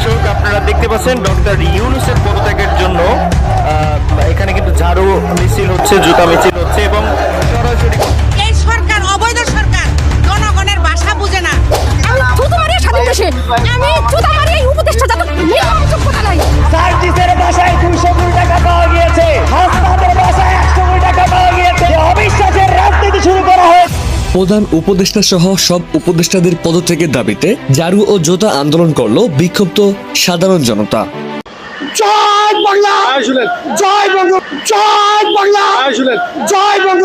দর্শক আপনারা দেখতে পাচ্ছেন ডক্টর ইউনূসের পদত্যাগের জন্য এখানে কিন্তু ঝাড়ু মিছিল হচ্ছে, জুতা মিছিল হচ্ছে এবং সরাসরি এই সরকার অবৈধ সরকার, জনগণের ভাষা বুঝে না। আমি জুতা মারিয়ে স্বাধীন দেশে, আমি জুতা মারিয়ে এই উপদেষ্টা যত যোগ্যতা নাই। সার্জিসের বাসায় 200 কোটি টাকা পাওয়া গিয়েছে, হাসনাতের বাসায় 100 কোটি টাকা পাওয়া গিয়েছে। অবিশ্বাসের রাজনীতি শুরু করা হয়েছে। প্রধান উপদেষ্টা সহ সব উপদেষ্টাদের পদত্যাগের দাবিতে ঝাড়ু ও জুতা আন্দোলন করলো বিক্ষুব্ধ সাধারণ জনতা। জয় বাংলা, জয় বঙ্গ, জয় বাংলা, জয় বঙ্গ।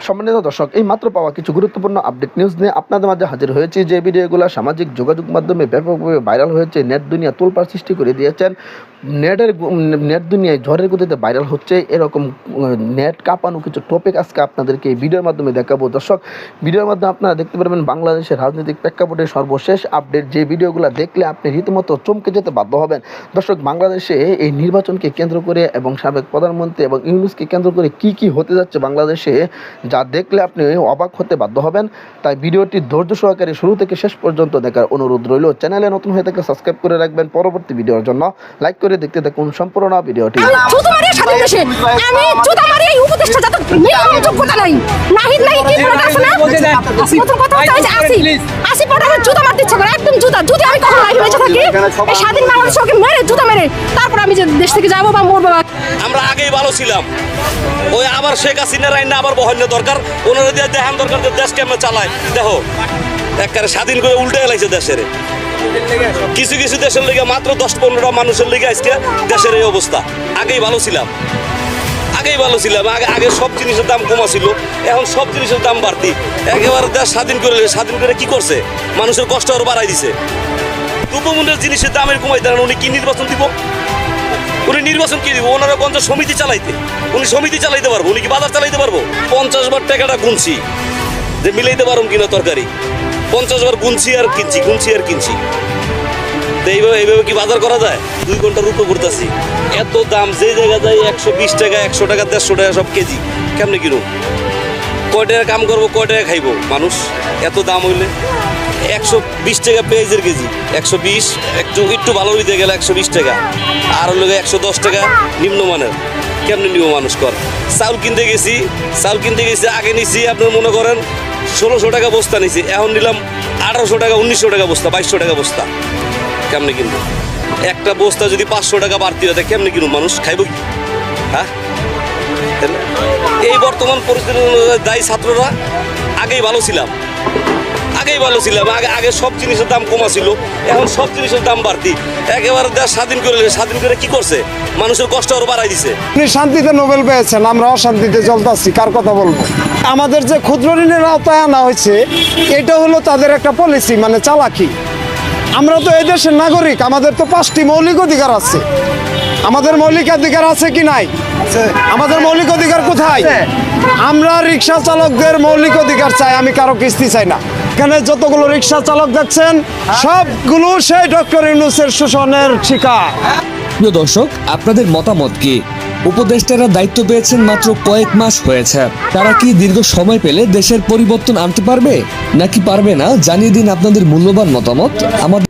সম্মানিত দর্শক, এই মাত্র পাওয়া কিছু গুরুত্বপূর্ণ আপডেট নিউজ নিয়ে আপনাদের মাঝে হাজির হয়েছি। যে ভিডিওগুলো সামাজিক যোগাযোগ মাধ্যমে ব্যাপকভাবে ভাইরাল হয়েছে, নেট দুনিয়া তোলপাড় সৃষ্টি করে দিয়েছেন। নেট দুনিয়ায় ঝড়ের গতিতে ভাইরাল হচ্ছে এরকম নেট কাঁপানো কিছু টপিক আজকে আপনাদেরকে এই ভিডিওর মাধ্যমে দেখাবো। দর্শক, ভিডিওর মাধ্যমে আপনারা দেখতে পারবেন বাংলাদেশের রাজনৈতিক প্রেক্ষাপটের সর্বশেষ আপডেট। যে ভিডিওগুলো দেখলে আপনি রীতিমতো চমকে যেতে বাধ্য হবেন। দর্শক, বাংলাদেশে এই নির্বাচনকে কেন্দ্র করে এবং সাবেক প্রধানমন্ত্রী এবং ইউনূসকে কেন্দ্র করে কি হতে যাচ্ছে বাংলাদেশে, যা দেখলে আপনি অবাক হতে বাধ্য হবেন। তাই ভিডিওটি ধৈর্য সহকারে শুরু থেকে শেষ পর্যন্ত দেখার অনুরোধ রইল। চ্যানেলে নতুন হয়ে থাকলে সাবস্ক্রাইব করে রাখবেন পরবর্তী ভিডিওর জন্য। লাইক করে দেখতে থাকুন সম্পূর্ণ ভিডিওটি। আমি জুতা মারিয়ে স্বাধীন দেশে, আমি জুতা মারিয়ে এই উপদেষ্টা যত যোগ্যতা নাই। নাহিদ নাই কি বলে আছে না, প্রথম কথা হচ্ছে আসি পড়ার জুতা মারতে ইচ্ছা করে, একদম জুতা। যদি আমি কখনো লাইফে বেঁচে থাকি, এই স্বাধীন বাংলাদেশকে মেরে জুতা মেরে তারপর আমি যে দেশ থেকে যাবো বা মরবো। আমরা আগেই ভালো ছিলাম, ওই আবার শেখ হাসিনার আইন আবার বহন্য দরকার, ওনারা দিয়ে দেখান দরকার যে দেশকে আমরা চালাই। দেখো একবারে স্বাধীন করে উল্টে গেলাইছে দেশের। কিছু কিছু দেশের লেগে মাত্র 10-15টা মানুষের লেগে আজকে দেশের এই অবস্থা। আগেই ভালো ছিলাম, আগে সব জিনিসের দাম কমা ছিল, এখন সব জিনিসের দাম বাড়তি। একেবারে দেশ স্বাধীন করে কি করছে, মানুষের কষ্ট আরো বাড়াই দিছে। দ্রব্যমূল্যের জিনিসের দামের কমাই দেন, উনি কি নির্বাচন দিব? উনি নির্বাচন কি দিব? ওনারা পঞ্চায়েত সমিতি চালাইতে, উনি সমিতি চালাইতে পারবো? উনি কি বাজার চালাইতে পারবো? 50 বার টাকাটা গুনছি যে মিলাইতে পারুন কিনা তরকারি, 50 বার গুনছি আর কিনছি। তো এইভাবে কি বাজার করা যায়? 2 ঘন্টার উপর করতেছি, এত দাম। যে জায়গা যায় 120 টাকা, 100 টাকা, 150 টাকা সব কেজি। কেমনে কিনুন? কয় টাকা কাম করবো, কয় টাকা খাইবো মানুষ? এত দাম হইলে 120 টাকা পেঁয়াজের কেজি, 120, একটু ভালো হইতে গেলে 120 টাকা, আর হলো 110 টাকা নিম্নমানের। কেমনে নিব মানুষ? কর চাউল কিনতে গেছি, আগে নিছি আপনার মনে করেন 1600 টাকা বস্তা নিছি, এখন নিলাম 1800 টাকা, 1900 টাকা বস্তা, 2200 টাকা বস্তা। কেমনে কিনবো? একটা বস্তা যদি 500 টাকা বাড়তি হয় কেমনে কিনুন মানুষ? খাইব কি? হ্যাঁ, এই বর্তমান পরিস্থিতি দায়ী ছাত্ররা। আগেই ভালো ছিলাম, আগে সব জিনিসের দাম কমা ছিল, এখন সব জিনিসের দাম বাড়তি। একেবারে দেশ স্বাধীন করে কি করছে, মানুষের কষ্ট আরো বাড়াই দিছে। আপনি শান্তিতে নোবেল পেয়েছেন, আমরা অশান্তিতে জ্বলতাছি। কার কথা বলবো? আমাদের যে ক্ষুদ্র ঋণের আওতায় আনা হয়েছে, এটা হলো তাদের একটা পলিসি, মানে চালাকি। আমরা তো এই দেশের নাগরিক, আমাদের তো 5টি মৌলিক অধিকার আছে। আমাদের মৌলিক অধিকার আছে কি নাই? আমাদের মৌলিক অধিকার কোথায়? আমরা রিক্সা চালকদের মৌলিক অধিকার চাই, আমি কারো কিস্তি চাই না। এখানে যতগুলো রিক্সা চালক দেখছেন সবগুলো সেই ডক্টর ইউনূসের শোষণের শিকার। প্রিয় দর্শক, আপনাদের মতামত কি? উপদেষ্টারা দায়িত্ব পেয়েছেন মাত্র কয়েক মাস হয়েছে, তারা কি দীর্ঘ সময় পেলে দেশের পরিবর্তন আনতে পারবে নাকি পারবে না? জানিয়ে দিন আপনাদের মূল্যবান মতামত। আমাদের